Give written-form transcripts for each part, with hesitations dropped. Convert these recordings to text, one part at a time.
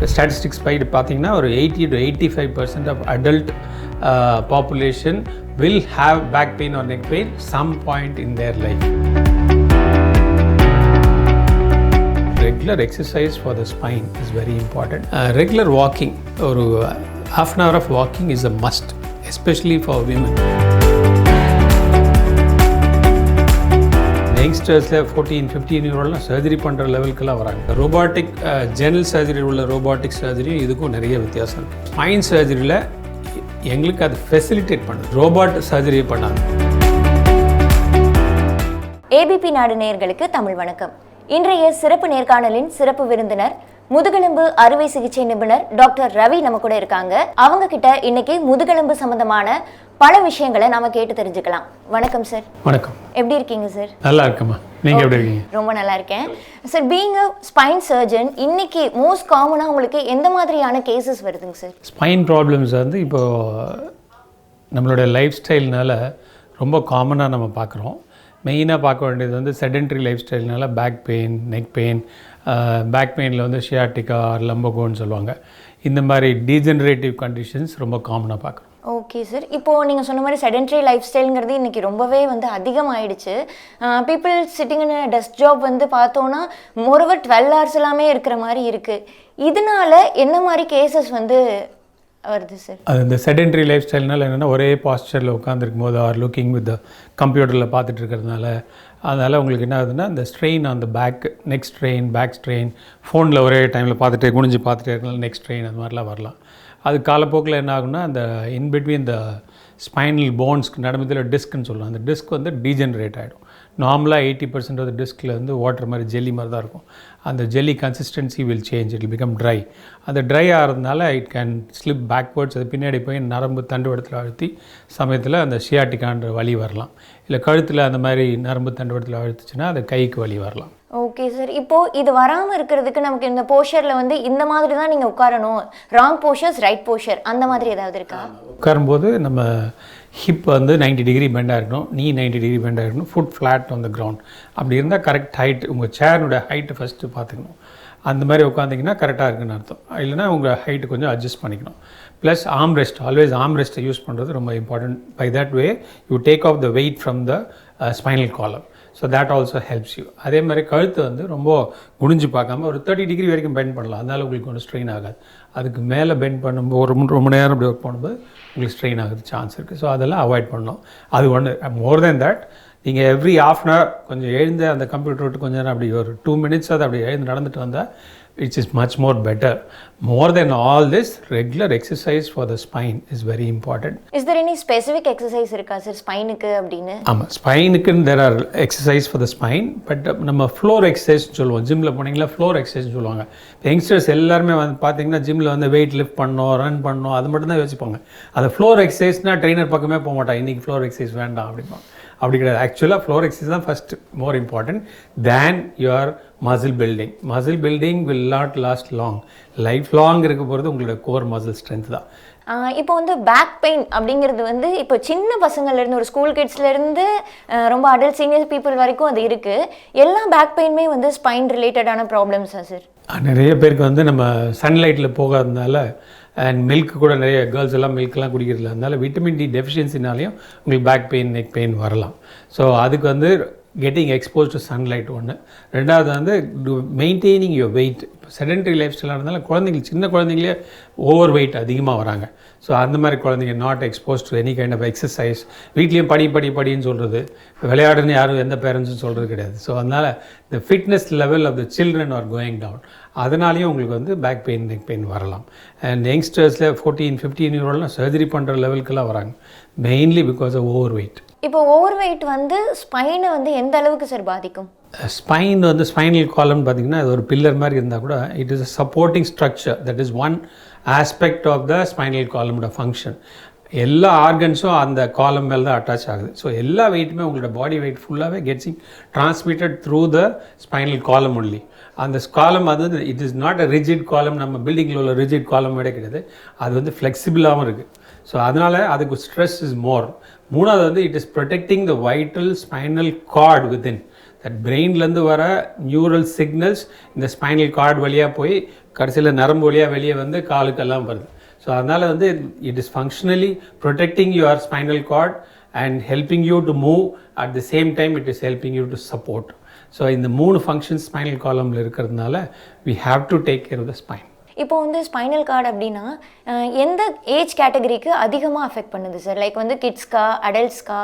Statistics படி பார்த்தீங்கன்னா ஒரு 80 to 85% of adult population will have back pain or neck pain some point in their life. Regular exercise for the spine is very important. Regular walking or half an hour of walking is a must, especially for women. யங்ஸ்டர்ஸில் 14-15 year old surgery பண்ணுற லெவலுக்கெல்லாம் வராங்க. Robotic general surgery உள்ள robotic சர்ஜரியும் இதுக்கும் நிறைய வித்தியாசம் இருக்குது. Spine சர்ஜரியில் எங்களுக்கு அது ஃபெசிலிட்டேட் பண்ணுது, ரோபாட் சர்ஜரி பண்ணாது. ஏபிபி நாடு நேயர்களுக்கு தமிழ் வணக்கம். இன்றைய சிறப்பு நேர்காணலின் சிறப்பு விருந்தினர் முதுகெலும்பு அறுவை சிகிச்சை நிபுணர் டாக்டர் ரவி நம்ம கூட இருக்காங்க. அவங்க கிட்ட இன்னைக்கு முதுகெலும்பு சம்பந்தமான பல விஷயங்களை நாம கேட்டு தெரிஞ்சுக்கலாம். வணக்கம் சார். வணக்கம். எப்படி இருக்கீங்க சார்? நல்லா இருக்கேம்மா, நீங்க எப்படி இருக்கீங்க? ரொம்ப நல்லா இருக்கேன் sir. Being a spine surgeon, இன்னைக்கு மோஸ்ட் காமனா உங்களுக்கு எந்த மாதிரியான கேசஸ் வருதுங்க சார்? ஸ்பைன் ப்ராப்ளம்ஸ் வந்து இப்போ நம்மளோட லைஃப் ஸ்டைல்னால ரொம்ப காமனாக நம்ம பார்க்குறோம். மெயினாக பார்க்க வேண்டியது வந்து செடென்ட்ரி லைஃப் ஸ்டைல்னால back pain, neck pain, back பெயினில் வந்து ஷியாட்டிக்கா, லம்பகோன்னு சொல்லுவாங்க. இந்த மாதிரி டீஜெனரேட்டிவ் கண்டிஷன்ஸ் ரொம்ப காமனாக பார்க்குறோம். Okay sir. இப்போது நீங்கள் சொன்ன மாதிரி செடென்ட்ரி லைஃப் ஸ்டைலுங்கிறது இன்றைக்கி ரொம்பவே வந்து அதிகமாகிடுச்சு. People sitting in desk job வந்து பார்த்தோன்னா மோரோவர் 12 hours எல்லாமே இருக்கிற மாதிரி இருக்குது. இதனால என்ன மாதிரி கேசஸ் வந்து வருது சார்? அது இந்த செடென்ட்ரி லைஃப் ஸ்டைல்னால என்னென்னா ஒரே பாஸ்டரில் உட்காந்துருக்கும் போது ஆர் லுக்கிங் வித் கம்ப்யூட்டரில் பார்த்துட்டு இருக்கிறதுனால அதனால் உங்களுக்கு என்ன ஆகுதுன்னா இந்த ஸ்ட்ரெயின் அந்த back, neck strain, back strain, ஃபோனில் ஒரே டைமில் பார்த்துட்டே குனிஞ்சு பார்த்துட்டே இருக்கனால நெக் ஸ்ட்ரெயின் அந்த மாதிரிலாம் வரலாம். அது காலப்போக்கில் என்ன ஆகுன்னா அந்த இன்பிட்வீன் இந்த ஸ்பைனல் போன்ஸ்க்கு நடுமத்தில் டிஸ்க்னு சொல்லுவோம். அந்த டிஸ்க் வந்து டீஜெனரேட் ஆகிடும். நார்மலாக 80% ஆஃப் டிஸ்கில் வந்து வாட்டர் மாதிரி ஜெல்லி மாதிரி தான் இருக்கும். அந்த jelly consistency will change, it will become try. அந்த ட்ரை ஆகிறதுனால இட் கேன் ஸ்லிப் பேக்வேர்ட்ஸ். அது பின்னாடி போய் நரம்பு தண்டுவடத்தில் அழுத்தி சமயத்தில் அந்த ஷியாட்டிக்கான்ற வலி வரலாம். இல்லை கழுத்தில் அந்த மாதிரி நரம்பு தண்டுவடத்தில் அழுத்துச்சுன்னா அது கைக்கு வலி வரலாம். Okay sir. இப்போது இது வராமல் இருக்கிறதுக்கு நமக்கு இந்த போஷரில் வந்து இந்த மாதிரி தான் நீங்கள் உட்காரணும், ராங் போஷர்ஸ், ரைட் போஷர், அந்த மாதிரி ஏதாவது இருக்கா? உட்காரும்போது நம்ம ஹிப் வந்து 90 degree பெண்டாக இருக்கணும், நீ 90 degree பெண்டாக இருக்கணும், food flat on the ground. அப்படி இருந்தால் கரெக்ட் ஹைட், உங்கள் சேருடைய ஹைட்டு ஃபஸ்ட்டு பார்த்துக்கணும். அந்த மாதிரி உட்காந்திங்கன்னா கரெக்டாக இருக்குன்னு அர்த்தம். இல்லைனா உங்கள் ஹைட்டு கொஞ்சம் அட்ஜஸ்ட் பண்ணிக்கணும். Plus arm rest, always arm ரெஸ்ட்டை யூஸ் பண்ணுறது ரொம்ப important. By that way you take off the weight from the spinal column. So that also helps you. அதே மாதிரி கழுத்து வந்து ரொம்ப குனிஞ்சு பார்க்காம ஒரு 30 degree வரைக்கும் பெண்ட் பண்ணலாம். அதனால் உங்களுக்கு ஒன்றும் ஸ்ட்ரெயின் ஆகாது. அதுக்கு மேலே பெண்ட் பண்ணும்போது ரொம்ப நேரம் அப்படி ஒர்க் பண்ணும்போது உங்களுக்கு ஸ்ட்ரெயின் ஆகுது சான்ஸ் இருக்குது. ஸோ அதெல்லாம் அவாய்ட் பண்ணணும். அது ஒன்று. மோர் தென் தட், நீங்கள் எவ்ரி half an hour கொஞ்சம் எழுந்து அந்த கம்ப்யூட்டர் விட்டு கொஞ்சம் நேரம் அப்படி ஒரு 2 minutes அது அப்படி எழுந்து நடந்துட்டு வந்தால் which is much more better. More than all this, regular exercise for the spine is very important. Is there any specific exercise இருக்கா சார் ஸ்பைனுக்கு அப்படின்னு? ஆமாம், ஸ்பைனுக்குன்னு there are exercise for the spine, but நம்ம floor exercise சொல்லுவோம். ஜிம்மில் போனீங்களா floor exercise சொல்லுவாங்க. Youngsters எல்லாருமே வந்து பார்த்தீங்கன்னா ஜிம்மில் வந்து வெயிட் லிஃப்ட் பண்ணணும், ரன் பண்ணணும், அது மட்டும் தான் யோசிப்பாங்க. அந்த ஃப்ளோர் எக்ஸசைஸ்னால் ட்ரெயினர் பக்கமே போக மாட்டாங்க. இன்றைக்கி ஃப்ளோர் எக்ஸசைஸ் வேண்டாம் அப்படிம்பாங்க. அப்படி கிடையாது. ஆக்சுவலாக ஃப்ளோர் எக்ஸசைஸ் தான் first more important than your muscle building. Muscle building will not last long. Life long இருக்க போகிறது உங்களோட கோர் மசில் ஸ்ட்ரென்த் தான். இப்போ வந்து பேக் பெயின் அப்படிங்கிறது வந்து இப்போ சின்ன பசங்கள்லேருந்து ஒரு ஸ்கூல் கிட்ஸ்லேருந்து ரொம்ப அடல்ட் சீனியர் பீப்புள் வரைக்கும் அது இருக்குது. எல்லா பேக் பெயினுமே வந்து ஸ்பைன் ரிலேட்டடான ப்ராப்ளம்ஸா சார்? நிறைய பேருக்கு வந்து நம்ம சன்லைட்டில் போகாததுனால அண்ட் மில்க் கூட நிறைய கேர்ள்ஸ் எல்லாம் மில்க்லாம் குடிக்கிறதுல அதனால விட்டமின் டி டெஃபிஷியன்சினாலையும் உங்களுக்கு பேக் பெயின், நெக் பெயின் வரலாம். ஸோ அதுக்கு வந்து கெட்டிங் எக்ஸ்போஸ் டு சன்லைட் ஒன்று. ரெண்டாவது வந்து மெயின்டைனிங் யுவர் வெயிட். இப்போ செடென்ட்ரி லைஃப் ஸ்டைலாக இருந்தாலும் குழந்தைங்க, சின்ன குழந்தைங்களே ஓவர் வெயிட் அதிகமாக வராங்க. ஸோ அந்த மாதிரி குழந்தைங்க not expose to any kind of exercise. வீட்லேயும் படின்னு சொல்கிறது, விளையாடுன்னு யாரும் எந்த பேரண்ட்ஸும் சொல்கிறது கிடையாது. ஸோ அதனால் இந்த fitness level of the children are going down. அதனாலையும் உங்களுக்கு வந்து பேக் பெயின், நெக் பெயின் வரலாம். அண்ட் யங்ஸ்டர்ஸில் 14-15 year old சர்ஜரி பண்ணுற லெவலுக்கெல்லாம் வராங்க, mainly because of overweight. இப்போ ஓவர் வெயிட் வந்து ஸ்பைனை வந்து எந்த அளவுக்கு சார் பாதிக்கும்? ஸ்பைன் வந்து ஸ்பைனல் காலம் பார்த்திங்கன்னா அது ஒரு பில்லர் மாதிரி இருந்தால் கூட it is a supporting structure. That is one aspect of the spinal காலமோட ஃபங்க்ஷன். எல்லா ஆர்கன்ஸும் அந்த காலம் மேலே தான் அட்டாச் ஆகுது. ஸோ எல்லா வெயிட்டுமே உங்களோட பாடி வெயிட் ஃபுல்லாகவே கெட்ஸிங் டிரான்ஸ்மிட்டட் த்ரூ த ஸ்பைனல் காலம் ஒன்லி. அந்த காலம் அது வந்து it is not a rigid காலம். நம்ம பில்டிங்கில் உள்ள ரிஜிட் காலம் விட கிடையாது. அது வந்து ஃப்ளெக்சிபிளாகவும் இருக்குது. ஸோ அதனால் அதுக்கு ஸ்ட்ரெஸ் இஸ் மோர். மூணாவது வந்து it is protecting the vital spinal cord within. That பிரெயின்லேருந்து வர நியூரல் சிக்னல்ஸ் இந்த ஸ்பைனல் கார்டு வழியாக போய் கடைசியில் நரம்பு வழியாக வெளியே வந்து காலுக்கெல்லாம் வருது. ஸோ அதனால் வந்து it is functionally protecting your spinal cord and helping you to move at the same time it is helping you to support. So இந்த 3 ஃபங்க்ஷன்ஸ் ஸ்பைனல் காலமில் இருக்கிறதுனால we have to take care of the spine. இப்போ வந்து spinal cord அப்படின்னா எந்த age கேட்டகரிக்கு அதிகமாக affect பண்ணுது சார்? லைக் வந்து கிட்ஸ்க்கா, அடல்ட்ஸ்க்கா?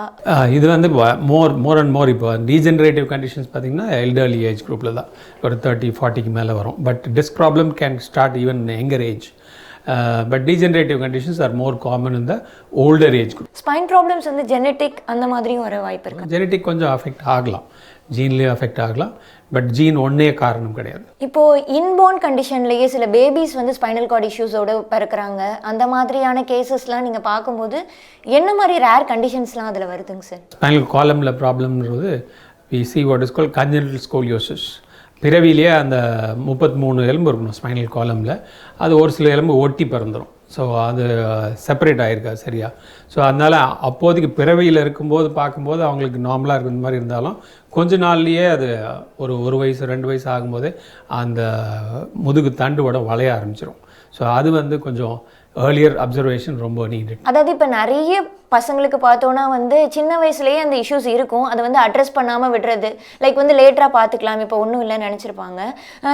இது வந்து மோர் அண்ட் மோர் இப்போ டீஜெனரேட்டிவ் கண்டிஷன்ஸ் பார்த்திங்கன்னா எல்டர்லி ஏஜ் குரூப்பில் தான் ஒரு 30-40க்கு மேலே வரும். But disc problem can start even younger age. But degenerative conditions are more common in the older age group. Spine problems வந்து ஜெனட்டிக் அந்த மாதிரியும் வர வாய்ப்பு இருக்கு. ஜெனட்டிக் கொஞ்சம் அஃபெக்ட் ஆகலாம், ஜீன்லேயே அஃபெக்ட் ஆகலாம், பட் ஜீன் ஒன்றே காரணம் கிடையாது. இப்போது இன்போர்ன் கண்டிஷன்லேயே சில பேபிஸ் வந்து ஸ்பைனல் கார்டு இஷ்யூஸோடு பிறக்கிறாங்க. அந்த மாதிரியான கேசஸ்லாம் நீங்கள் பார்க்கும்போது என்ன மாதிரி ரேர் கண்டிஷன்ஸ்லாம் அதில் வருதுங்க சார்? ஸ்பைனல் காலமில் ப்ராப்ளம்ன்றது we see what is called congenital scoliosis. பிறவிலேயே அந்த 33 எலும்பு இருக்கணும் ஸ்பைனல் காலமில், அது ஒரு சில எலும்பு ஒட்டி பிறந்துடும். ஸோ அது செப்பரேட் ஆகிருக்கா சரியா. ஸோ அதனால் அப்போதைக்கு பிறவியில் இருக்கும்போது பார்க்கும்போது அவங்களுக்கு நார்மலாக இருக்கிற மாதிரி இருந்தாலும் கொஞ்ச நாள்லேயே அது ஒரு வயசு 2 வயசு ஆகும்போதே அந்த முதுகு தண்டுவட வளைய ஆரம்பிச்சிடும். ஸோ அது வந்து கொஞ்சம் ஏர்லியர் அப்சர்வேஷன் ரொம்ப நீடட். அதாவது இப்போ நிறைய பசங்களுக்கு பார்த்தோன்னா வந்து சின்ன வயசுலேயே அந்த இஷ்யூஸ் இருக்கும், அதை வந்து அட்ரஸ் பண்ணாமல் விடுறது, லைக் வந்து லேட்டராக பார்த்துக்கலாம் இப்போ ஒன்றும் இல்லைன்னு நினச்சிருப்பாங்க.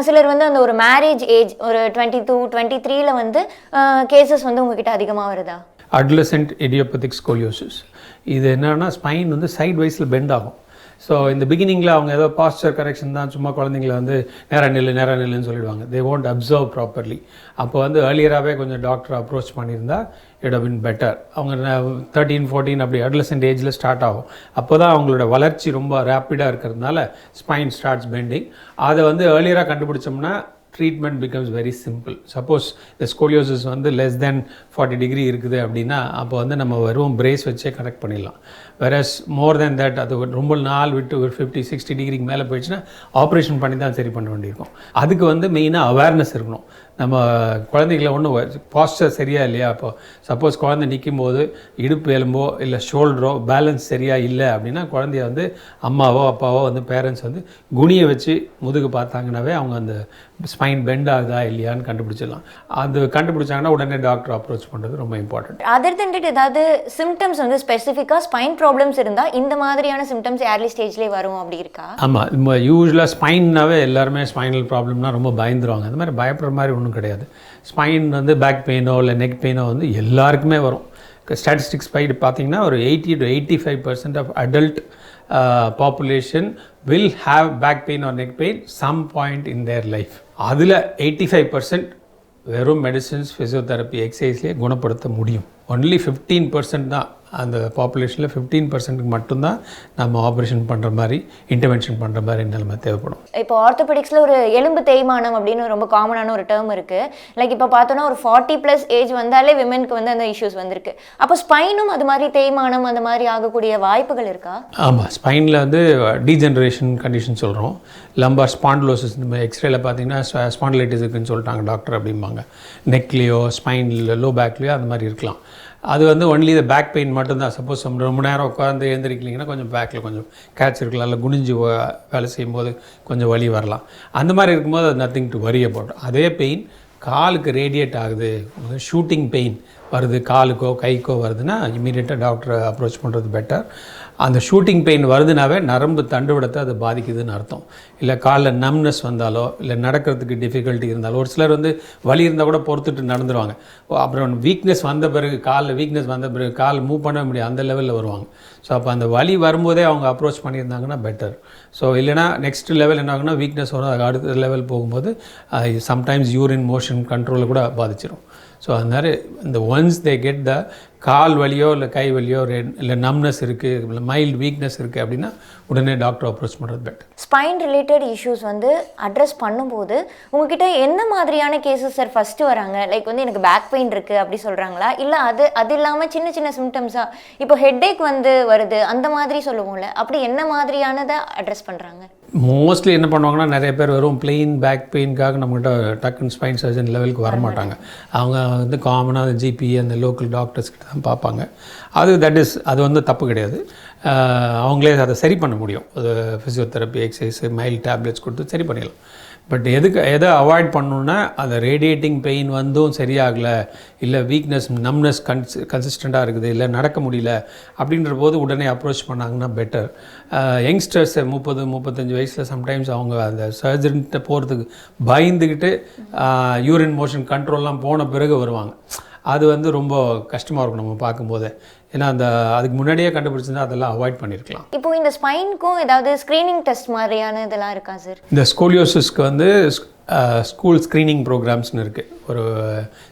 சிலர் வந்து அந்த ஒரு மேரேஜ் ஏஜ் ஒரு 22-23 வந்து கேசஸ் வந்து உங்ககிட்ட அதிகமாக வருதா? அட்லசென்ட் இடியோபதிக் ஸ்கோலியோசிஸ் இது என்னன்னா ஸ்பைன் வந்து சைட் வைஸில் பெண்ட் ஆகும். ஸோ இந்த பிகினிங்கில் அவங்க ஏதோ பாஸ்டர் கரெக்ஷன் தான், சும்மா குழந்தைங்கள வந்து நேராக நில்லுன்னு சொல்லிடுவாங்க. தே won't அப்சர்வ் ப்ராப்பர்லி. அப்போ வந்து ஏர்லியராகவே கொஞ்சம் டாக்டர் அப்ரோச் பண்ணியிருந்தா இட் ஹவ் பின் பெட்டர். அவங்க 13-14 அப்படி அட்லசென்ட் ஏஜில் ஸ்டார்ட் ஆகும். அப்போ தான் அவங்களோட வளர்ச்சி ரொம்ப ரேப்பிடாக இருக்கிறதுனால ஸ்பைன் ஸ்டார்ட்ஸ் பெண்டிங். அதை வந்து ஏர்லியராக கண்டுபிடிச்சோம்னா treatment becomes very simple. Suppose இந்த ஸ்கோலியோசிஸ் வந்து லெஸ் தென் 40 டிகிரி இருக்குது அப்படின்னா அப்போ வந்து நம்ம வெறும் பிரேஸ் வச்சே கரெக்ட் பண்ணிடலாம். வெரஸ் மோர் தென் தட் அது ரொம்ப நாள் விட்டு ஒரு 50-60 டிகிரிக்கு மேலே போயிடுச்சுன்னா ஆப்ரேஷன் பண்ணி தான் சரி பண்ண வேண்டியிருக்கும். அதுக்கு வந்து மெயினாக அவேர்னஸ் இருக்கணும். நம்ம குழந்தைகளை ஒன்றும் பாஸ்டர் சரியாக இல்லையா, அப்போ சப்போஸ் குழந்தை நிற்கும் போது இடுப்பு எலும்போ இல்லை ஷோல்டரோ பேலன்ஸ் சரியாக இல்லை அப்படின்னா குழந்தைய வந்து அம்மாவோ அப்பாவோ வந்து பேரண்ட்ஸ் வந்து குனியை வச்சு முதுகு பார்த்தாங்கன்னாவே அவங்க அந்த ஸ்பைன் பெண்ட் ஆகுதா இல்லையான்னு கண்டுபிடிச்சிடலாம். அது கண்டுபிடிச்சாங்கன்னா உடனே டாக்டர் அப்ரோச் பண்ணுறது ரொம்ப இம்பார்ட்டன்ட். அதர் தென் இட் ஏதாவது சிம்டம்ஸ் வந்து ஸ்பெசிஃபிக்காக ஸ்பைன் ப்ராப்ளம்ஸ் இருந்தால் இந்த மாதிரியான சிம்டம்ஸ் ஏர்லி ஸ்டேஜ்லேயே வரும் அப்படி இருக்கா? ஆமாம், நம்ம யூஸ்வலாக ஸ்பைன்னாவே எல்லாருமே ஸ்பைனல் ப்ராப்ளம்னா ரொம்ப பயந்துருவாங்க. அந்த மாதிரி பயப்படுற மாதிரி ஒன்றும் கிடையாது. ஸ்பைன் வந்து பேக் பெயினோ இல்லை நெக் பெயினோ வந்து எல்லாருக்குமே வரும். ஸ்டாட்டிஸ்டிக்ஸ் படி பார்த்தீங்கன்னா ஒரு 80-85% of adult population will have back pain or neck pain some point in their life. அதில் 85% வெறும் மெடிசின்ஸ், ஃபிசியோதெரப்பி, எக்ஸசைஸ்லேயே குணப்படுத்த முடியும். ஒன்லி 15% தான் அந்த பாப்புலேஷனில் 15% மட்டும்தான் நம்ம ஆப்ரேஷன் பண்ணுற மாதிரி இன்டர்வென்ஷன் பண்ணுற மாதிரி நிலைமை தேவைப்படும். இப்போ ஆர்த்தோபெடிக்ஸில் ஒரு எலும்பு தேய்மானம் அப்படின்னு ரொம்ப காமனான ஒரு டேர்ம் இருக்குது. லைக் இப்போ பார்த்தோன்னா ஒரு 40+ ஏஜ் வந்தாலே விமென்க்கு வந்து அந்த இஷ்யூஸ் வந்திருக்கு. அப்போ ஸ்பைனும் அது மாதிரி தேய்மானம் அந்த மாதிரி ஆகக்கூடிய வாய்ப்புகள் இருக்கா? ஆமாம், ஸ்பைனில் வந்து டீஜெனரேஷன் கண்டிஷன் சொல்கிறோம். லம்பார் ஸ்பாண்டிலோசிஸ், இந்த எக்ஸ்ரேல பார்த்தீங்கன்னா ஸ்பாண்டிலைட்டிஸ் இருக்குன்னு சொல்லிட்டாங்க டாக்டர் அப்படிம்பாங்க. நெக்லேயோ ஸ்பைனில் லோ பேக்லேயோ அந்த மாதிரி இருக்கலாம். அது வந்து ஒன்லி இந்த பேக் பெயின் மட்டும்தான். சப்போஸ் ரொம்ப நேரம் உட்காந்து எழுந்திரிக்கலிங்கன்னா கொஞ்சம் பேக்கில் கொஞ்சம் கேட்ச் இருக்கலாம், இல்லை குனிஞ்சு வேலை செய்யும்போது கொஞ்சம் வலி வரலாம். அந்த மாதிரி இருக்கும்போது அது நத்திங் டு வரி அபவுட். அதே பெயின் காலுக்கு ரேடியேட் ஆகுது, ஷூட்டிங் பெயின் வருது, காலுக்கோ கைக்கோ வருதுன்னா இமீடியட்டாக டாக்டரை அப்ரோச் பண்ணுறது பெட்டர். அந்த ஷூட்டிங் பெயின் வருதுனாவே நரம்பு தண்டுவிடத்தை அது பாதிக்குதுன்னு அர்த்தம். இல்லை காலில் நம்னஸ் வந்தாலோ இல்லை நடக்கிறதுக்கு டிஃபிகல்ட்டி இருந்தாலோ, ஒரு சிலர் வந்து வலி இருந்தால் கூட பொறுத்துட்டு நடந்துருவாங்க. அப்புறம் வீக்னஸ் வந்த பிறகு காலில் வீக்னஸ் வந்த பிறகு கால் மூவ் பண்ண முடியாது, அந்த லெவலில் வருவாங்க. ஸோ அப்போ அந்த வலி வரும்போதே அவங்க அப்ரோச் பண்ணியிருந்தாங்கன்னா பெட்டர். ஸோ இல்லைனா நெக்ஸ்ட் லெவல் என்ன ஆகுனா வீக்னஸ் வரும், அது அடுத்த லெவல் போகும்போது சம்டைம்ஸ் யூரின் மோஷன் கண்ட்ரோலை கூட பாதிச்சிடும். ஸோ அதனால இந்த ஒன்ஸ் தே கெட் த கால் வலியோ இல்லை கை வலியோ இல்லை நம்னஸ் இருக்குது, இல்லை மைல்டு வீக்னஸ் இருக்குது அப்படின்னா உடனே டாக்டர் அப்ரோச் பண்ணுறது பெட்டர். ஸ்பைன் ரிலேட்டட் இஷ்யூஸ் வந்து அட்ரஸ் பண்ணும்போது உங்ககிட்ட எந்த மாதிரியான கேசஸ் சார் ஃபஸ்ட்டு வராங்க? லைக் வந்து எனக்கு பேக் பெயின் இருக்குது அப்படி சொல்கிறாங்களா, இல்லை அது இல்லாமல் சின்ன சின்ன சிம்டம்ஸாக இப்போ ஹெட்டேக் வந்து வருது அந்த மாதிரி சொல்லுவோம்ல, அப்படி என்ன மாதிரியானதை அட்ரஸ் பண்ணுறாங்க? மோஸ்ட்லி என்ன பண்ணுவாங்கன்னா நிறைய பேர் வெறும் பிளெயின் பேக் பெயின்காக நம்மகிட்ட டக்குன்னு ஸ்பைன் சர்ஜன் லெவலுக்கு வரமாட்டாங்க. அவங்க வந்து காமனாக ஜிபி அந்த லோக்கல் டாக்டர்ஸ்கிட்ட தான் பார்ப்பாங்க. அது வந்து தப்பு கிடையாது. அவங்களே அதை சரி பண்ண முடியும். ஃபிசியோதெரப்பி, எக்ஸசைஸ், மைல்டு டேப்லெட்ஸ் கொடுத்து சரி பண்ணிடலாம். பட் எதை அவாய்ட் பண்ணணுன்னா அந்த ரேடியேட்டிங் பெயின் வந்தும் சரியாகலை, இல்லை வீக்னஸ் நம்னஸ் கன்சிஸ்டண்ட்டாக இருக்குது, இல்லை நடக்க முடியல அப்படின்ற போது உடனே அப்ரோச் பண்ணாங்கன்னா பெட்டர். யங்ஸ்டர்ஸ் 30-35 வயசில் சம்டைம்ஸ் அவங்க அந்த சர்ஜரின்ட்ட போகிறதுக்கு பயந்துக்கிட்டு யூரின் மோஷன் கண்ட்ரோல்லாம் போன பிறகு வருவாங்க. அது வந்து ரொம்ப கஷ்டமாக இருக்கும் நம்ம பார்க்கும்போது. ஏன்னா அதுக்கு முன்னாடியே கண்டுபிடிச்சிருந்தா அதெல்லாம் அவாய்ட் பண்ணியிருக்கலாம். இப்போ இந்த ஸ்பைனுக்கும் ஏதாவது ஸ்க்ரீனிங் டெஸ்ட் மாதிரியான இதெல்லாம் இருக்கா சார்? இந்த ஸ்கோலியோசிஸ்க்கு வந்து ஸ்கூல் ஸ்க்ரீனிங் ப்ரோக்ராம்ஸ்னு இருக்குது. ஒரு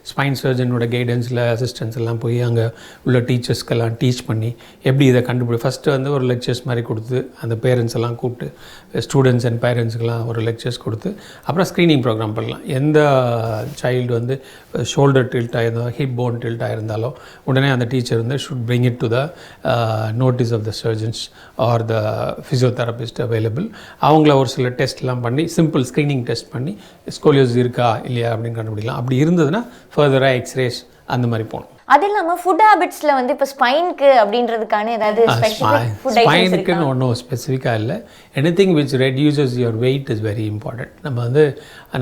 ஸ்பைன் சர்ஜனோட கைடன்ஸில் அசிஸ்டன்ஸ் எல்லாம் போய் அங்கே உள்ள டீச்சர்ஸ்க்கெல்லாம் டீச் பண்ணி எப்படி இதை ஃபஸ்ட்டு வந்து ஒரு லெக்சர்ஸ் மாதிரி கொடுத்து அந்த பேரண்ட்ஸ் எல்லாம் கூப்பிட்டு ஸ்டூடெண்ட்ஸ் அண்ட் பேரண்ட்ஸுக்கெல்லாம் ஒரு லெக்சர்ஸ் கொடுத்து அப்புறம் ஸ்க்ரீனிங் ப்ரோக்ராம் பண்ணலாம். எந்த சைல்டு வந்து ஷோல்டர் டில்ட் ஆகிருந்தாலும் ஹிப் போன் டில்ட் ஆகிருந்தாலும் உடனே அந்த டீச்சர் வந்து should bring it to the notice of the surgeons or the physiotherapist available. அவங்கள ஒரு சில டெஸ்ட்லாம் பண்ணி சிம்பிள் ஸ்க்ரீனிங் டெஸ்ட் பண்ணி ஸ்கோலியோசிஸ் இருக்கா இல்லையா அப்படின்னு கண்டுபிடிக்கலாம். அப்படி இருந்ததுன்னா ஃபர்தராக எக்ஸ்ரேஸ் அந்த மாதிரி போகணும். அது இல்லாமல் ஃபுட் ஹேபிட்ஸில் வந்து இப்போ ஸ்பைனுக்கு அப்படின்றதுக்கான ஏதாவது ஸ்பைனுக்குன்னு ஒன்றும் ஸ்பெசிஃபிக்காக இல்லை. Anything which reduces your wait is very important. நம்ம வந்து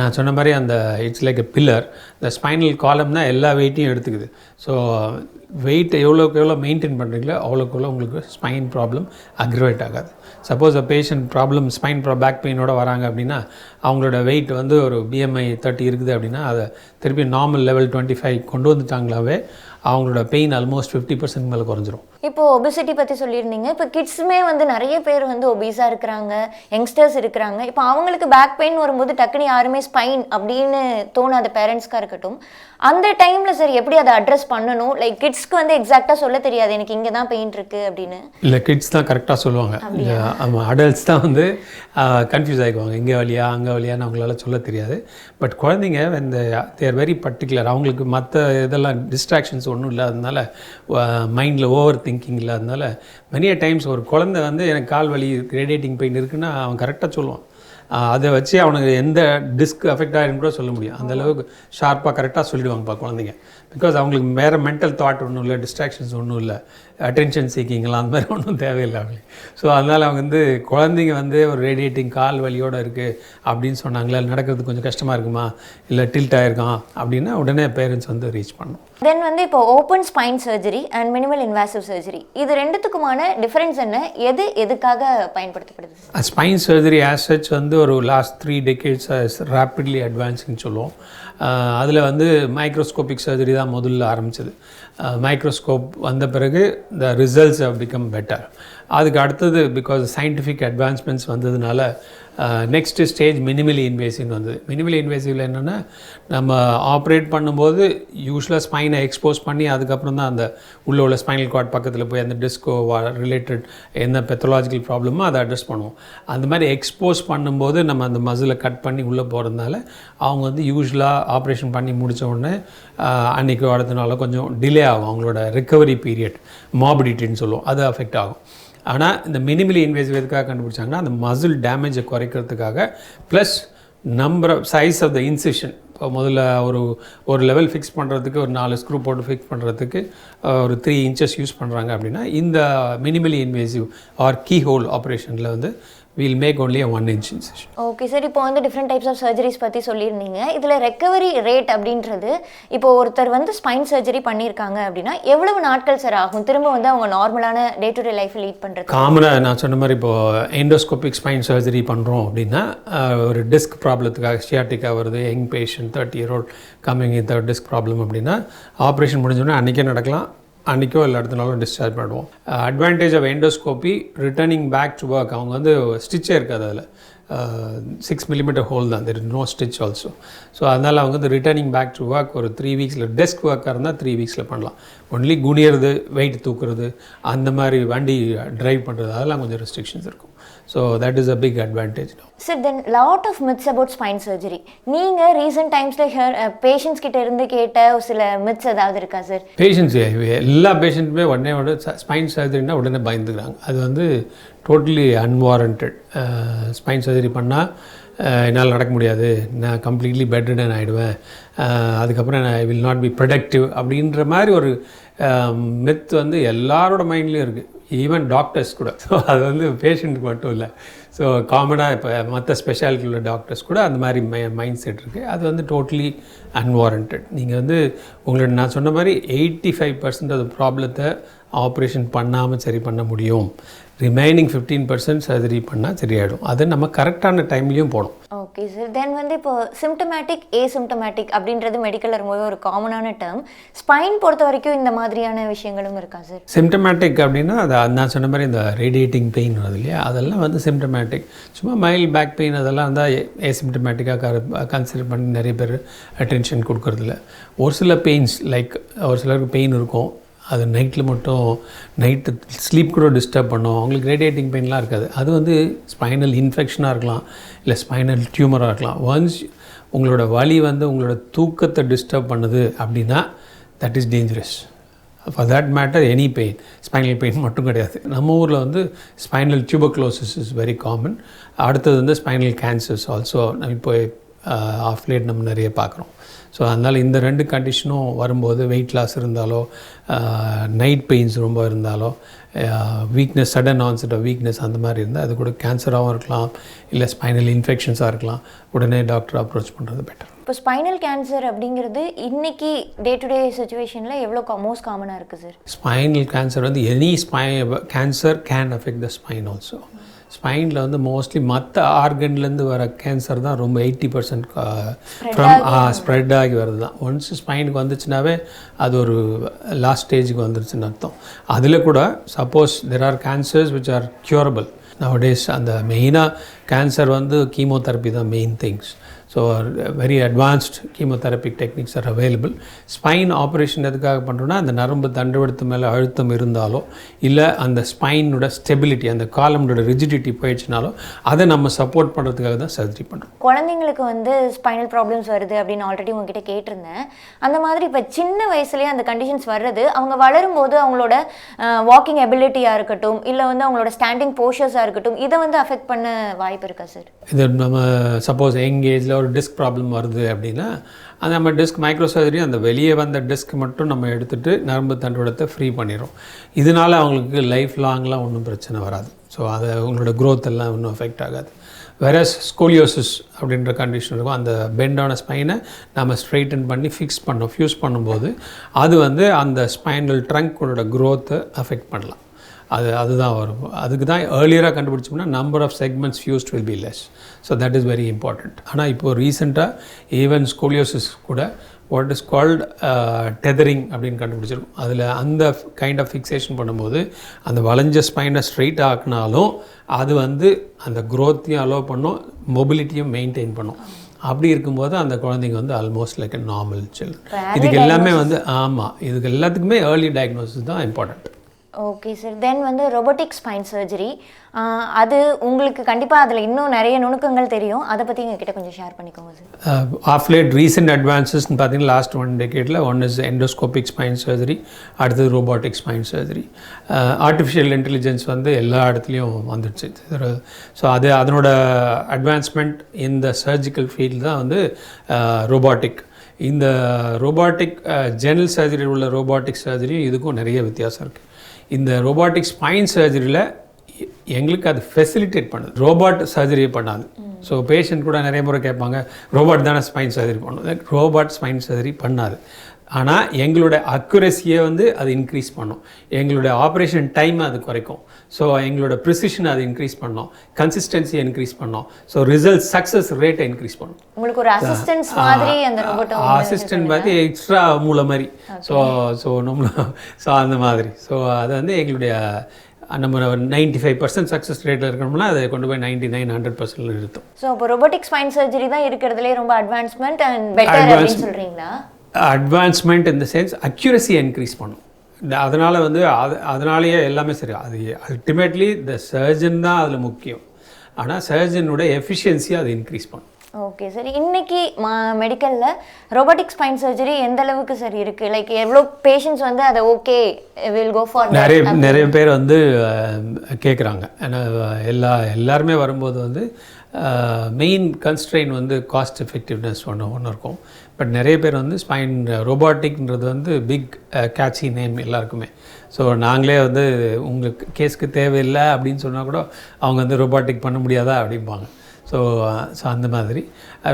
நான் சொன்ன மாதிரி அந்த இட்ஸ் லைக் எ பில்லர். இந்த ஸ்பைனல் காலம் தான் எல்லா வெயிட்டையும் எடுத்துக்குது. ஸோ வெயிட் எவ்வளோக்கு எவ்வளோ மெயின்டைன் பண்ணுறீங்களோ அவ்வளோக்கு எவ்வளோ உங்களுக்கு ஸ்பைன் ப்ராப்ளம் அக்ரிவேட் ஆகாது. Suppose a patient spine back பெயினோட வராங்க அப்படின்னா அவங்களோட வெயிட் வந்து ஒரு BMI 30 இருக்குது அப்படின்னா அதை திருப்பி நார்மல் லெவல் 25 கொண்டு வந்துட்டாங்களாவே அவங்களோட பெயின் ஆல்மோஸ்ட் 50% மேலே குறைஞ்சிரும். இப்போது ஒபிசிட்டி பற்றி சொல்லியிருந்தீங்க. இப்போ கிட்ஸுமே வந்து நிறைய பேர் வந்து ஒபீஸாக இருக்கிறாங்க, யங்ஸ்டர்ஸ் இருக்கிறாங்க. இப்போ அவங்களுக்கு பேக் பெயின் வரும்போது டக்குனு யாருமே ஸ்பைன் அப்படின்னு தோணாத பேரண்ட்ஸ்க்காக இருக்கட்டும், அந்த டைமில் சார் எப்படி அதை அட்ரஸ் பண்ணணும்? லைக் கிட்ஸ்க்கு வந்து எக்ஸாக்டாக சொல்ல தெரியாது எனக்கு இங்கே தான் பெயின் இருக்குது அப்படின்னு. இல்லை, கிட்ஸ் தான் கரெக்டாக சொல்லுவாங்க. அடல்ட்ஸ் தான் வந்து கன்ஃபியூஸ் ஆகிக்குவாங்க, இங்கே வழியா அங்கே வழியான்னு அவங்களால சொல்ல தெரியாது. பட் குழந்தைங்க தேர் வெரி பர்டிகுலர். அவங்களுக்கு மற்ற இதெல்லாம் டிஸ்ட்ராக்ஷன்ஸ் ஒன்றும் இல்லாததுனால, மைண்டில் ஓவர் திங்கிங் இல்லாததுனால மெனிய டைம்ஸ் ஒரு குழந்தை வந்து எனக்கு கால் வலி ரேடியேட்டிங் பெயின் இருக்குன்னா அவன் கரெக்டாக சொல்லுவான். அதை வச்சு அவனுக்கு எந்த டிஸ்க் அஃபெக்ட் ஆகிருன்னு கூட சொல்ல முடியும். அந்தளவுக்கு ஷார்ப்பாக கரெக்டாக சொல்லிவிடுவாங்கப்பா குழந்தைங்க. பிகாஸ் அவங்களுக்கு வேறு மென்டல் தாட் ஒன்றும் இல்லை, டிஸ்ட்ராக்ஷன்ஸ் ஒன்றும் இல்லை, அட்டென்ஷன் சீக்கிங்லாம் அந்த மாதிரி ஒன்றும் தேவையில்லை அவங்களுக்கு. ஸோ அதனால் அவங்க வந்து குழந்தைங்க வந்து ஒரு ரேடியேட்டிங் கால் வலியோடு இருக்குது அப்படின்னு சொன்னாங்களே, நடக்கிறது கொஞ்சம் கஷ்டமாக இருக்குமா, இல்லை டில்ட் ஆகிருக்கான் அப்படின்னா உடனே பேரண்ட்ஸ் வந்து ரீச் பண்ணணும். தென் வந்து இப்போ open spine surgery and minimal invasive surgery இது ரெண்டுத்துக்குமான டிஃபரன்ஸ் என்ன? எதுக்காக பயன்படுத்தப்படுது? ஸ்பைன் சர்ஜரி ஆஸ் சச் வந்து ஒரு லாஸ்ட் 3 decades ரேப்பிட்லி அட்வான்ஸிங்னு சொல்லுவோம். அதில் வந்து மைக்ரோஸ்கோபிக் சர்ஜரி தான் முதல்ல ஆரம்பிச்சது. மைக்ரோஸ்கோப் வந்த பிறகு the results have become better. அதுக்கு அடுத்தது பிகாஸ் சயின்டிஃபிக் அட்வான்ஸ்மெண்ட்ஸ் வந்ததுனால நெக்ஸ்ட்டு ஸ்டேஜ் மினிமலி இன்வேசிவ்னு வந்தது. மினிமலி இன்வேசிவில் என்னென்னா, நம்ம ஆப்ரேட் பண்ணும்போது யூஸ்வலாக ஸ்பைனை எக்ஸ்போஸ் பண்ணி அதுக்கப்புறம் தான் அந்த உள்ள ஸ்பைனல் கார்ட் பக்கத்தில் போய் அந்த டிஸ்கோ ரிலேட்டட் என்ன பெத்தலாஜிக்கல் ப்ராப்ளமோ அதை அட்ரஸ் பண்ணுவோம். அந்த மாதிரி எக்ஸ்போஸ் பண்ணும்போது நம்ம அந்த மசிலை கட் பண்ணி உள்ளே போகிறதுனால அவங்க வந்து யூஸ்வலாக ஆப்ரேஷன் பண்ணி முடித்த உடனே அன்றைக்கி அடுத்தனால கொஞ்சம் டிலே ஆகும். அவங்களோட ரிக்கவரி பீரியட் மார்பிடிட்டின்னு சொல்லுவோம், அது அஃபெக்ட் ஆகும். ஆனால் இந்த மினிமலி இன்வேசிவ் எதுக்காக கண்டுபிடிச்சாங்கன்னா, அந்த மசில் டேமேஜை குறைக்கிறதுக்காக plus size of the incision. இப்போ முதல்ல ஒரு லெவல் ஃபிக்ஸ் பண்ணுறதுக்கு ஒரு 4 ஸ்க்ரூ போட்டு ஃபிக்ஸ் பண்ணுறதுக்கு ஒரு 3 inches யூஸ் பண்ணுறாங்க அப்படின்னா, இந்த minimally invasive or keyhole ஆப்ரேஷனில் வந்து we'll make only a 1 inch incision. Okay sir, இப்போ வந்து டிஃப்ரெண்ட் டைப்ஸ் ஆஃப் சர்ஜரிஸ் பற்றி சொல்லியிருந்தீங்க. இதில் ரெக்கவரி ரேட் அப்படின்றது, இப்போ ஒருத்தர் வந்து ஸ்பைன் சர்ஜரி பண்ணியிருக்காங்க அப்படின்னா எவ்வளவு நாட்கள் சார் ஆகும் திரும்ப வந்து அவங்க நார்மலான day to day life lead பண்ணுறது? காமனாக நான் சொன்ன மாதிரி இப்போது எண்டோஸ்கோபிக் ஸ்பைன் சர்ஜரி பண்ணுறோம் அப்படின்னா ஒரு டிஸ்க் ப்ராப்ளத்துக்காக ஸ்டியாட்டிக்காக வருது, young patient 30 year old coming with disc problem அப்படின்னா ஆப்ரேஷன் முடிஞ்சோடனே அன்றைக்கே நடக்கலாம், அன்றைக்கோ இல்லை அடுத்த நாளும் டிஸ்சார்ஜ் பண்ணுவோம். Advantage of endoscopy returning back to work. அவங்க வந்து ஸ்டிச்சே இருக்காது, அதில் 6 millimeter ஹோல் தான், there is no stitch also. So அதனால் அவங்க வந்து ரிட்டர்னிங் பேக் டு ஒர்க் ஒரு 3 weeksல, டெஸ்க் ஒர்க்காக இருந்தால் 3 weeksல பண்ணலாம். ஒன்லி குனியறது, வெயிட் தூக்குறது, அந்த மாதிரி வண்டி ட்ரைவ் பண்ணுறது, அதெல்லாம் கொஞ்சம் ரெஸ்ட்ரிக்ஷன்ஸ் இருக்கும். So that is a big advantage. Sir, then lot of myths about spine surgery. நீங்கள் ரீசெண்ட் டைம்ஸில் பேஷண்ட்ஸ் கிட்ட இருந்து கேட்ட சில மித்ஸ் ஏதாவது இருக்கா சார்? பேஷண்ட்ஸ் எல்லா பேஷண்ட்டுமே உடனே ஸ்பைன் சர்ஜரினா உடனே பயந்துக்கிறாங்க. அது வந்து டோட்டலி அன்வாரண்டட். ஸ்பைன் சர்ஜரி பண்ணால் என்னால் நடக்க முடியாது, நான் கம்ப்ளீட்லி பெட்ரிடன் ஆகிடுவேன், அதுக்கப்புறம் நான் I will not be productive அப்படின்ற மாதிரி ஒரு மித் வந்து எல்லாரோட மைண்ட்லேயும் இருக்குது, ஈவன் டாக்டர்ஸ் கூட. ஸோ அது வந்து பேஷண்ட்டுக்கு மட்டும் இல்லை. ஸோ காமனாக இப்போ மற்ற ஸ்பெஷாலிட்டி உள்ள டாக்டர்ஸ் கூட அந்த மாதிரி மைண்ட் செட் இருக்குது. அது வந்து டோட்டலி அன்வாரண்டட். நீங்கள் வந்து உங்களோட நான் சொன்ன மாதிரி 85% ஆஃப் ப்ராப்ளத்தை ஆப்ரேஷன் பண்ணாமல் சரி பண்ண முடியும். ரிமைனிங் 15% சர்ஜரி பண்ணால் சரியாயிடும். அது நம்ம கரெக்டான டைம்லேயும் போடும். Okay sir. தென் வந்து இப்போ சிம்டமேட்டிக் ஏசிம்டமேட்டிக் அப்படின்றது மெடிக்கலில் ரொம்பவே ஒரு காமனான டேர்ம். ஸ்பைன் பொறுத்த வரைக்கும் இந்த மாதிரியான விஷயங்களும் இருக்கா சார்? சிம்டமேட்டிக் அப்படின்னா அது நான் சொன்ன மாதிரி இந்த ரேடியேட்டிங் பெயின் வருது இல்லையா, அதெல்லாம் வந்து சிம்டமேட்டிக். சும்மா மைல்ட் பேக் பெயின் அதெல்லாம் இருந்தால் ஏசிம்டமேட்டிக்காக கன்சிடர் பண்ணி நிறைய பேர் அட்டென்ஷன் கொடுக்கறதில்ல. ஒரு சில பெயின்ஸ் லைக் ஒரு சிலருக்கு பெயின் இருக்கும், அது நைட்டில் மட்டும் நைட்டு ஸ்லீப் கூட டிஸ்டர்ப் பண்ணும், அவங்களுக்கு ரேடியேட்டிங் பெயின்லாம் இருக்காது. அது வந்து ஸ்பைனல் இன்ஃபெக்ஷனாக இருக்கலாம், இல்லை ஸ்பைனல் டியூமராக இருக்கலாம். ஒன்ஸ் உங்களோட வலி வந்து உங்களோட தூக்கத்தை டிஸ்டர்ப் பண்ணுது அப்படின்னா that is dangerous. For that matter any pain, spinal pain மட்டும் கிடையாது. நம்ம ஊரில் வந்து spinal tuberculosis is very common. அடுத்தது வந்து ஸ்பைனல் கேன்சர்ஸ் ஆல்சோ இப்போ ஆஃப் லேட் நம்ம நிறைய பார்க்குறோம். ஸோ அதனால் இந்த 2 கண்டிஷனும் வரும்போது வெயிட் லாஸ் இருந்தாலோ, நைட் பெயின்ஸ் ரொம்ப இருந்தாலோ, weakness, sudden onset of weakness அந்த மாதிரி இருந்தால் அது கூட கேன்சராகவும் இருக்கலாம், இல்லை ஸ்பைனல் இன்ஃபெக்ஷன்ஸாக இருக்கலாம். உடனே டாக்டர் அப்ரோச் பண்ணுறது பெட்டர். இப்போ ஸ்பைனல் கேன்சர் அப்படிங்கிறது இன்றைக்கி டே டு டே சுச்சுவேஷனில் எவ்வளோ மோஸ்ட் காமனாக இருக்குது சார்? ஸ்பைனல் கேன்சர் வந்து any cancer can affect the spine also. ஸ்பைனில் வந்து மோஸ்ட்லி மற்ற ஆர்கன்லேருந்து வர கேன்சர் தான் ரொம்ப 80% ஸ்ப்ரெட் ஆகி வருது தான். ஒன்ஸ் ஸ்பைனுக்கு வந்துச்சுனாவே அது ஒரு லாஸ்ட் ஸ்டேஜுக்கு வந்துருச்சுன்னு அர்த்தம். அதில் கூட suppose there are cancers which are curable nowadays. அந்த மெயினாக கேன்சர் வந்து கீமோதெரப்பி தான் main things. So very advanced chemotherapic techniques are available. Spine operation எதுக்காக பண்ணுறோன்னா, அந்த நரம்பு தண்டுவடத்து மேலே அழுத்தம் இருந்தாலோ, இல்லை அந்த ஸ்பைனோட ஸ்டெபிலிட்டி, அந்த காலமோட ரிஜிடிட்டி போயிடுச்சுனாலோ அதை நம்ம சப்போர்ட் பண்ணுறதுக்காக தான் சர்ஜரி பண்ணுறோம். குழந்தைங்களுக்கு வந்து ஸ்பைனல் ப்ராப்ளம்ஸ் வருது அப்படின்னு ஆல்ரெடி உங்ககிட்ட கேட்டிருந்தேன். அந்த மாதிரி இப்போ சின்ன வயசுலேயே அந்த கண்டிஷன்ஸ் வர்றது, அவங்க வளரும்போது அவங்களோட வாக்கிங் எபிலிட்டியாக இருக்கட்டும், இல்லை வந்து அவங்களோட ஸ்டாண்டிங் போஸ்டர்ஸாக இருக்கட்டும், இதை வந்து அஃபெக்ட் பண்ண வாய்ப்பு இருக்கா சார்? இது நம்ம சப்போஸ் யங் ஏஜில் ஒரு டிஸ்க் ப்ராப்ளம் வருது அப்படின்னா, அந்த நம்ம டிஸ்க் மைக்ரோ சர்ஜரி அந்த வெளியே வந்த டிஸ்க் மட்டும் நம்ம எடுத்துகிட்டு நரம்பு தண்டுவடத்தை ஃப்ரீ பண்ணிடும். இதனால் அவங்களுக்கு லைஃப் லாங்லாம் ஒன்றும் பிரச்சனை வராது. ஸோ அதை அவங்களோட க்ரோத் எல்லாம் ஒன்றும் அஃபெக்ட் ஆகாது. வேற ஸ்கோலியோசிஸ் அப்படின்ற கண்டிஷன் இருக்கும். அந்த பெண்டான ஸ்பைனை நம்ம ஸ்ட்ரைட்டன் பண்ணி ஃபிக்ஸ் பண்ணோம், ஃபியூஸ் பண்ணும்போது அது வந்து அந்த ஸ்பைனல் ட்ரங்க்கோட க்ரோத்தை அஃபெக்ட் பண்ணலாம். அதுதான் வரும். அதுக்கு தான் ஏர்லியராக கண்டுபிடிச்சோம்னா number of segments fused will be less. So that is very important. ஆனால் இப்போது ரீசெண்டாக ஈவன் ஸ்கோலியோசிஸ் கூட வாட் இஸ் கால்ட் டெதரிங் அப்படின்னு கண்டுபிடிச்சிருக்கும். அதில் அந்த கைண்ட் ஆஃப் ஃபிக்ஸேஷன் பண்ணும்போது அந்த வளைஞ்ச ஸ்பைனை ஸ்ட்ரைட் ஆக்கினாலும் அது வந்து அந்த க்ரோத்தையும் அலோவ் பண்ணும், மொபிலிட்டியும் மெயின்டைன் பண்ணும். அப்படி இருக்கும்போது அந்த குழந்தைங்க வந்து almost like a normal children. இதுக்கு எல்லாமே வந்து இதுக்கு எல்லாத்துக்குமே ஏர்லி டயக்னோசிஸ் தான் இம்பார்ட்டண்ட். Okay sir. தென் வந்து ரொபோட்டிக் ஸ்பைன் சர்ஜரி, அது உங்களுக்கு கண்டிப்பாக அதில் இன்னும் நிறைய நுணுக்கங்கள் தெரியும். அதை பற்றி எங்ககிட்ட கொஞ்சம் ஷேர் பண்ணிக்கோங்க சார். ஆஃப் லேட் ரீசெண்ட் அட்வான்சஸ்ன்னு பார்த்தீங்கன்னா லாஸ்ட் 1 டெக்கேடில் one is endoscopic spine surgery, அடுத்தது robotic spine surgery. Artificial intelligence வந்து எல்லா இடத்துலையும் வந்துடுச்சு. ஸோ அதனோட அட்வான்ஸ்மெண்ட் இந்த சர்ஜிக்கல் ஃபீல்டு தான் வந்து ரோபோட்டிக். இந்த ரோபோட்டிக் ஜெனரல் சர்ஜரியில் உள்ள ரோபோட்டிக் சர்ஜரி இதுக்கும் நிறைய வித்தியாசம் இருக்குது. இந்த ரோபோட்டிக் ஸ்பைன் சர்ஜரியில் எங்களுக்கு அது ஃபெசிலிட்டேட் பண்ணுது, ரோபோட் சர்ஜரியை பண்ணாது. ஸோ பேஷண்ட் கூட நிறைய முறை கேட்பாங்க, ரோபோட் தானே ஸ்பைன் சர்ஜரி பண்ணும். ரோபோட் ஸ்பைன் சர்ஜரி பண்ணாது. ஆனால் எங்களோட அக்யூரஸியை வந்து அது இன்க்ரீஸ் பண்ணும், எங்களோட ஆப்ரேஷன் டைமை அது குறைக்கும். ஸோ எங்களோட ப்ரிசிஷனை அது இன்க்ரீஸ் பண்ணோம், கன்சிஸ்டன்சியை இன்க்ரீஸ் பண்ணோம். ஸோ ரிசல்ட் சக்ஸஸ் ரேட்டை இன்க்ரீஸ் பண்ணும். உங்களுக்கு ஒரு அசிஸ்டன்ஸ் மாதிரி அந்த ரோபோட் அசிஸ்டன்ட் மாதிரி எக்ஸ்ட்ரா மூளை மாதிரி. ஸோ அந்த மாதிரி. ஸோ அது வந்து எங்களுடைய நம்ம 95% சக்ஸஸ் ரேட்டில் இருக்கணும்னா அதை கொண்டு போய் 99-100% நிறுத்தும். ஸோ இப்போ ரொபோட்டிக் ஸ்பைன் சர்ஜரி தான் இருக்கிறதுலே ரொம்ப அட்வான்ஸ்மெண்ட் அண்ட் பெட்டர் அப்படின்னு சொல்கிறீங்களா? அட்வான்ஸ்மெண்ட் இன் த சென்ஸ் அக்யூரஸியை இன்க்ரீஸ் பண்ணும். அதனால் வந்து அதனாலேயே எல்லாமே சரி. அது அல்டிமேட்லி த சர்ஜன் தான் அதில் முக்கியம். ஆனால் சர்ஜனோட எஃபிஷியன்சியை அது இன்க்ரீஸ் பண்ணும். Okay sir. இன்றைக்கி மெடிக்கலில் ரோபோட்டிக் ஸ்பைன் சர்ஜரி எந்த அளவுக்கு சார் இருக்குது? லைக் எவ்வளோ பேஷண்ட்ஸ் வந்து அதை ஓகே வில் கோ ஃபார்? நிறைய பேர் வந்து கேட்குறாங்க. ஏன்னா எல்லாருமே வரும்போது வந்து மெயின் கன்ஸ்ட்ரெயின் வந்து காஸ்ட் எஃபெக்டிவ்னஸ் ஒன்று இருக்கும். பட் நிறைய பேர் வந்து ஸ்பைன் ரோபாட்டிக்ன்றது வந்து பிக் கேட்சி நேம் எல்லாருக்குமே. ஸோ நாங்களே வந்து உங்களுக்கு கேஸ்க்கு தேவையில்லை அப்படின்னு சொன்னால் கூட அவங்க வந்து ரோபாட்டிக் பண்ண முடியாதா அப்படிம்பாங்க. ஸோ அந்த மாதிரி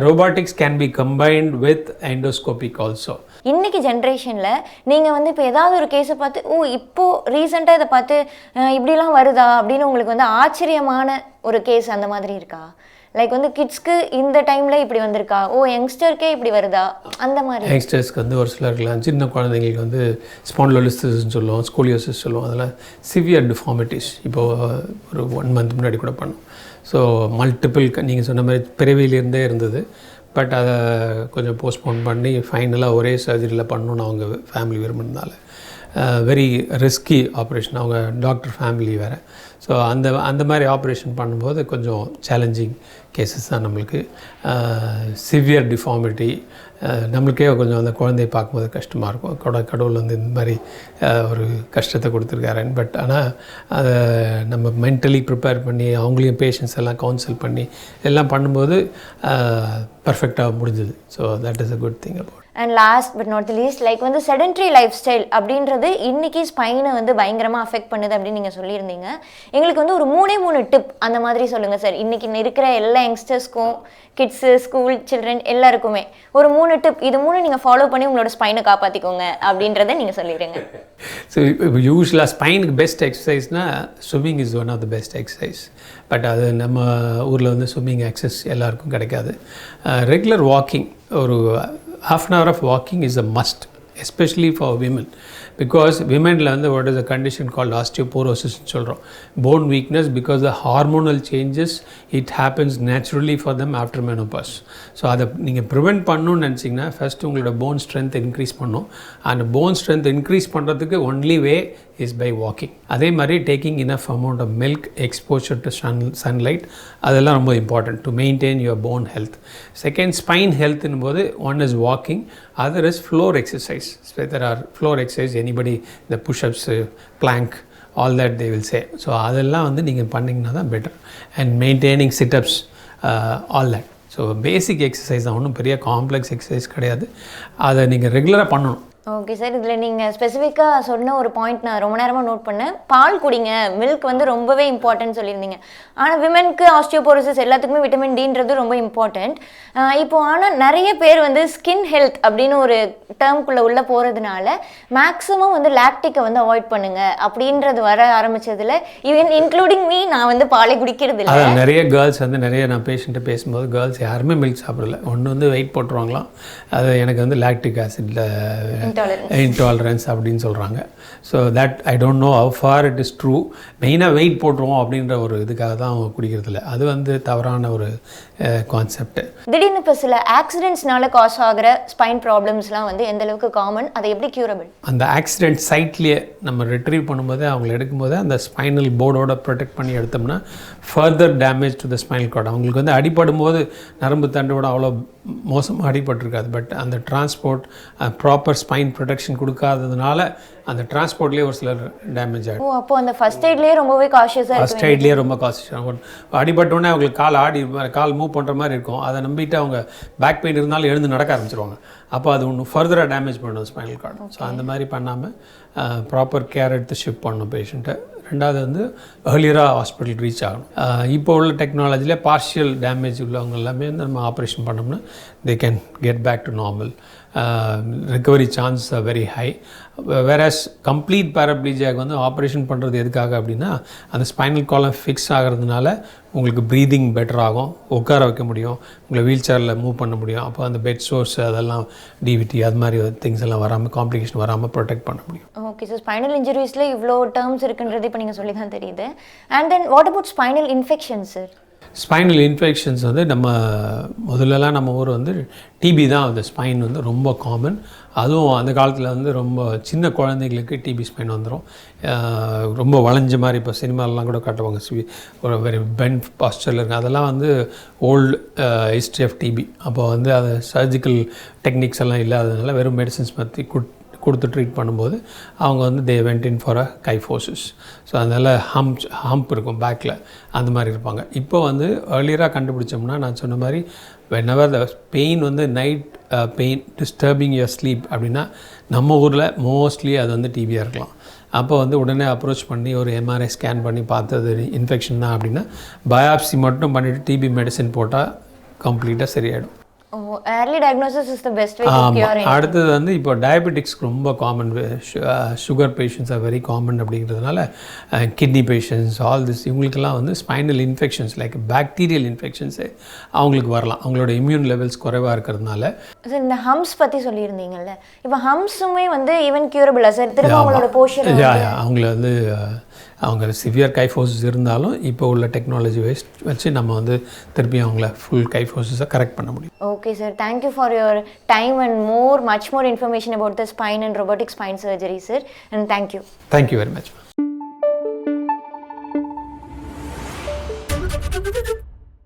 robotics can be combined with endoscopic also. இன்றைக்கி ஜென்ரேஷனில் நீங்கள் வந்து இப்போ ஏதாவது ஒரு கேஸை பார்த்து இப்போது ரீசெண்டாக இதை பார்த்து இப்படிலாம் வருதா அப்படின்னு உங்களுக்கு வந்து ஆச்சரியமான ஒரு கேஸ் அந்த மாதிரி இருக்கா? லைக் வந்து கிட்ஸ்க்கு இந்த டைமில் இப்படி வந்திருக்கா, யங்ஸ்டருக்கே இப்படி வருதா, அந்த மாதிரி. யங்ஸ்டர்ஸ்க்கு வந்து ஒரு சிலருக்குலாம் சின்ன குழந்தைங்களுக்கு வந்து ஸ்பான்லோலிசிஸ்ன்னு சொல்லுவோம், ஸ்கோலியோசிஸ் சொல்லுவோம். அதெல்லாம் சிவியர் டிஃபார்மிட்டிஸ் இப்போது ஒரு 1 மந்த் முன்னாடி கூட பண்ணோம். ஸோ மல்டிபிள் நீங்கள் சொன்ன மாதிரி பிறவியிலேருந்தே இருந்தது. பட் அதை கொஞ்சம் போஸ்ட்போன் பண்ணி ஃபைனலாக ஒரே சர்ஜரியில் பண்ணணுன்னு அவங்க ஃபேமிலி விரும்பினால வெரி ரிஸ்கி ஆப்ரேஷன். அவங்க டாக்டர் ஃபேமிலி வேறு. ஸோ அந்த மாதிரி ஆப்ரேஷன் பண்ணும்போது கொஞ்சம் சேலஞ்சிங் கேசஸ் தான் நம்மளுக்கு. சிவியர் டிஃபார்மிட்டி நம்மளுக்கே கொஞ்சம் அந்த குழந்தையை பார்க்கும்போது கஷ்டமாக இருக்கும். கடவுள் வந்து இந்த மாதிரி ஒரு கஷ்டத்தை கொடுத்துருக்காருன்னு. பட் ஆனால் அதை நம்ம மென்டலி ப்ரிப்பேர் பண்ணி அவங்களையும் பேஷண்ட்ஸ் எல்லாம் கவுன்சில் பண்ணி எல்லாம் பண்ணும்போது பர்ஃபெக்டாக முடிஞ்சுது. So that is a good thing about. And last but not the least, like வந்து செடென்ட்ரி லைஃப் ஸ்டைல் அப்படின்றது இன்றைக்கி ஸ்பைனை வந்து பயங்கரமாக அஃபெக்ட் பண்ணுது அப்படின்னு நீங்கள் சொல்லியிருந்தீங்க. எங்களுக்கு வந்து ஒரு 3 டிப் அந்த மாதிரி சொல்லுங்கள் சார். இன்றைக்கி இருக்கிற எல்லா யங்ஸ்டர்ஸ்க்கும், கிட்ஸு, ஸ்கூல் சில்ட்ரன் எல்லாருக்குமே ஒரு 3 டிப், இது 3 நீங்கள் ஃபாலோ பண்ணி உங்களோட ஸ்பைனை காப்பாற்றிக்கோங்க அப்படின்றத நீங்கள் சொல்லிடுங்க. ஸோ யூஸ்வலாக ஸ்பைனுக்கு பெஸ்ட் எக்ஸசைஸ்னால் swimming is one of the best exercise. But அது நம்ம ஊரில் வந்து ஸ்விம்மிங் ஆக்சஸ் எல்லாருக்கும் கிடைக்காது. ரெகுலர் வாக்கிங், ஒரு half an hour of walking is a must, especially for women, because womenல வந்து what is a condition called osteoporosis சொல்கிறோம், bone weakness, because the hormonal changes it happens naturally for them after menopause. So அதை நீங்கள் prevent பண்ணணும்னு நினச்சிங்கன்னா first உங்களோட phone strength increase பண்ணணும். அந்த bone strength increase பண்ணுறதுக்கு only way is by walking. அதே மாதிரி taking enough amount of milk, exposure to sunlight, அதெல்லாம் ரொம்ப important to maintain your bone health. Second, spine ஹெல்த்னும் போது one is walking, other is floor exercise. There are floor exercise, anybody இந்த push ups, plank, all that they will say. So அதெல்லாம் வந்து நீங்கள் பண்ணிங்கன்னா தான் better. And maintaining sit ups, all that. So basic exercise தான், ஒன்றும் பெரிய காம்ப்ளெக்ஸ் எக்ஸசைஸ் கிடையாது. அதை நீங்கள் ரெகுலராக பண்ணணும். ஓகே சார், இதில் நீங்கள் ஸ்பெசிஃபிக்காக சொன்ன ஒரு பாயிண்ட் நான் ரொம்ப நேரமாக நோட் பண்ணேன். பால் குடிங்க, மில்க் வந்து ரொம்பவே இம்பார்ட்டன்ட் சொல்லியிருந்தீங்க. ஆனால் விமென்க்கு ஆஸ்டியோபோரோசிஸ் எல்லாத்துக்குமே விட்டமின் டின்றது ரொம்ப இம்பார்ட்டண்ட். இப்போது ஆனால் நிறைய பேர் வந்து ஸ்கின் ஹெல்த் அப்படின்னு ஒரு டேர்ம்குள்ளே உள்ளே போகிறதுனால மேக்ஸிமம் வந்து லாக்டிக்கை வந்து அவாய்ட் பண்ணுங்க அப்படின்றது வர ஆரம்பித்ததில், ஈவன் இன்க்ளூடிங் மீ, நான் வந்து பாலை குடிக்கிறது இல்லை. அதான் நிறைய கேர்ள்ஸ் வந்து நான் பேஷண்ட்டை பேசும்போது கேர்ள்ஸ் யாருமே மில்க் சாப்பிடல. ஒன்று வந்து வெயிட் போட்டுருவாங்களாம், அது எனக்கு வந்து லாக்டிக் ஆசிடில் இன்டாலரன்ஸ் அப்படின்னு சொல்கிறாங்க. So that I don't know how for it is true. மெயினாக வெயிட் போட்டுருவோம் அப்படின்ற ஒரு இதுக்காக தான் அவங்க குடிக்கிறதில்ல. அது வந்து தவறான ஒரு கான்செப்ட். திடீர்னு இப்போ சில ஆக்சிடென்ட்ஸ்னால காஸ் ஆகிற ஸ்பைன் ப்ராப்ளம்ஸ்லாம் வந்து எந்த அளவுக்கு காமன், அதை எப்படி க்யூரபிள்? அந்த ஆக்சிடென்ட் சைட்லேயே நம்ம ரிட்ரீவ் பண்ணும்போது, அவங்கள எடுக்கும்போது அந்த ஸ்பைனல் போர்டோட ப்ரொடெக்ட் பண்ணி எடுத்தோம்னா further damage to the spinal cord. அவங்களுக்கு வந்து அடிபடும் போது நரம்பு தண்டோட அவ்வளோ மோசமாக அடிபட்டிருக்காது. பட் அந்த டிரான்ஸ்போர்ட் ப்ராப்பர் ஸ்பைன் ப்ரொடெக்ஷன் கொடுக்காததுனால அந்த டிரான்ஸ்போர்ட்லேயே ஒரு சிலர் டேமேஜ் ஆகிடும். அப்போ அந்த ஃபஸ்ட் எய்ட்லேயே ரொம்பவே காஷியஸாக, ஃபஸ்ட் எய்ட்லேயே ரொம்ப காஷியஸாக. அடிபட்டோடனே அவங்களுக்கு கால் மூவ் பண்ணுற மாதிரி இருக்கும். அதை நம்பிட்டு அவங்க பேக் பெயின் இருந்தாலும் எழுந்து நடக்க ஆரம்பிச்சிருவாங்க. அப்போ அது ஒன்று ஃபர்தராக டேமேஜ் பண்ணும் ஸ்பைனல் கார்டு. ஸோ அந்த மாதிரி பண்ணாமல் ப்ராப்பர் கேர் எடுத்து ஷிஃப்ட் பண்ணணும் பேஷண்ட்டை. ரெண்டாவது வந்து ஏர்லியராக ஹாஸ்பிட்டல் ரீச் ஆகணும். இப்போ உள்ள டெக்னாலஜியில் பார்ஷியல் டேமேஜ் உள்ளவங்க எல்லாமே நம்ம ஆப்ரேஷன் பண்ணோம்னா they can get back to normal. Recovery chance are very high. Whereas complete பேரப்ளீஜியாக்கு வந்து ஆப்ரேஷன் பண்ணுறது எதுக்காக அப்படின்னா, அந்த ஸ்பைனல் காலம் ஃபிக்ஸ் ஆகிறதுனால உங்களுக்கு ப்ரீதிங் பெட்டர் ஆகும், உட்கார வைக்க முடியும், உங்களை வீல் சேரில் மூவ் பண்ண முடியும். அப்போ அந்த பெட் சோர்ஸ் அதெல்லாம் டிவிடி அது மாதிரி திங்ஸ் எல்லாம் வராமல், காம்ப்ளிகேஷன் வராமல் ப்ரொடெக்ட் பண்ண முடியும். ஓகே சார், ஸ்பைனல் இன்ஜுரிஸில் இவ்வளோ டேர்ம்ஸ் இருக்குன்றது இப்போ நீங்கள் சொல்லி தான் தெரியுது. And then what about spinal infections sir? Spinal infections வந்து நம்ம முதல்லலாம் நம்ம ஊர் வந்து டிபி தான், அந்த ஸ்பைன் வந்து ரொம்ப காமன். அதுவும் அந்த காலத்தில் வந்து ரொம்ப சின்ன குழந்தைங்களுக்கு டிபி ஸ்பைன் வந்துடும். ரொம்ப வளைஞ்ச மாதிரி இப்போ சினிமாலெலாம் கூட காட்டுவாங்க, ஒரு வெரி பெண்ட் பாஸ்டரில் இருக்குது. அதெல்லாம் வந்து ஓல்டு ஹிஸ்ட்ரி ஆஃப் டிபி. அப்போ வந்து அது சர்ஜிக்கல் டெக்னிக்ஸ் எல்லாம் இல்லாததுனால வெறும் மெடிசன்ஸ் பற்றி கொடுத்து ட்ரீட் பண்ணும்போது அவங்க வந்து they went in for a kyphosis. So அதனால் ஹம்ப் இருக்கும் பேக்கில், அந்த மாதிரி இருப்பாங்க. இப்போ வந்து ஏர்லியராக கண்டுபிடிச்சோம்னா நான் சொன்ன மாதிரி whenever the பெயின் வந்து night pain disturbing your sleep அப்படின்னா நம்ம ஊரில் மோஸ்ட்லி அது வந்து டிபியாக இருக்கலாம். அப்போ வந்து உடனே அப்ரோச் பண்ணி ஒரு எம்ஆர்ஐ ஸ்கேன் பண்ணி பார்த்தது இன்ஃபெக்ஷன் தான் அப்படின்னா பயாப்சி மட்டும் பண்ணிவிட்டு டிபி மெடிசன் போட்டால் கம்ப்ளீட்டாக சரியாயிடும். early diagnosis is the best way to cure anything. அடுத்தது வந்து இப்போ டயபெட்டிக்ஸ்க்கு ரொம்ப common, sugar patients are very common அப்படிங்கிறதுனால கிட்னி பேஷண்ட்ஸ் ஆல் திஸ் இவங்களுக்கெல்லாம் வந்து spinal infections like bacterial infections அவங்களுக்கு வரலாம், அவங்களோட இம்யூன் லெவல்ஸ் குறைவாக இருக்கிறதுனால. சார் இந்த ஹம்ஸ் பற்றி சொல்லியிருந்தீங்கல்ல, இப்போ ஹம்ஸுமே வந்து ஈவன் கியூரபிளா சார்? திரும்ப அவங்களோட போஷன் அவங்கள வந்து அவங்க சிவியர் கைஃபோசிஸ் இருந்தாலும் இப்போ உள்ள டெக்னாலஜி வச்சு நம்ம வந்து திருப்பி அவங்கள ஃபுல் கைஃபோசிஸை கரெக்ட் பண்ண முடியும். Okay sir, thank you for your time and much more information about the spine and robotic spine surgery, sir, and thank you. Thank you very much.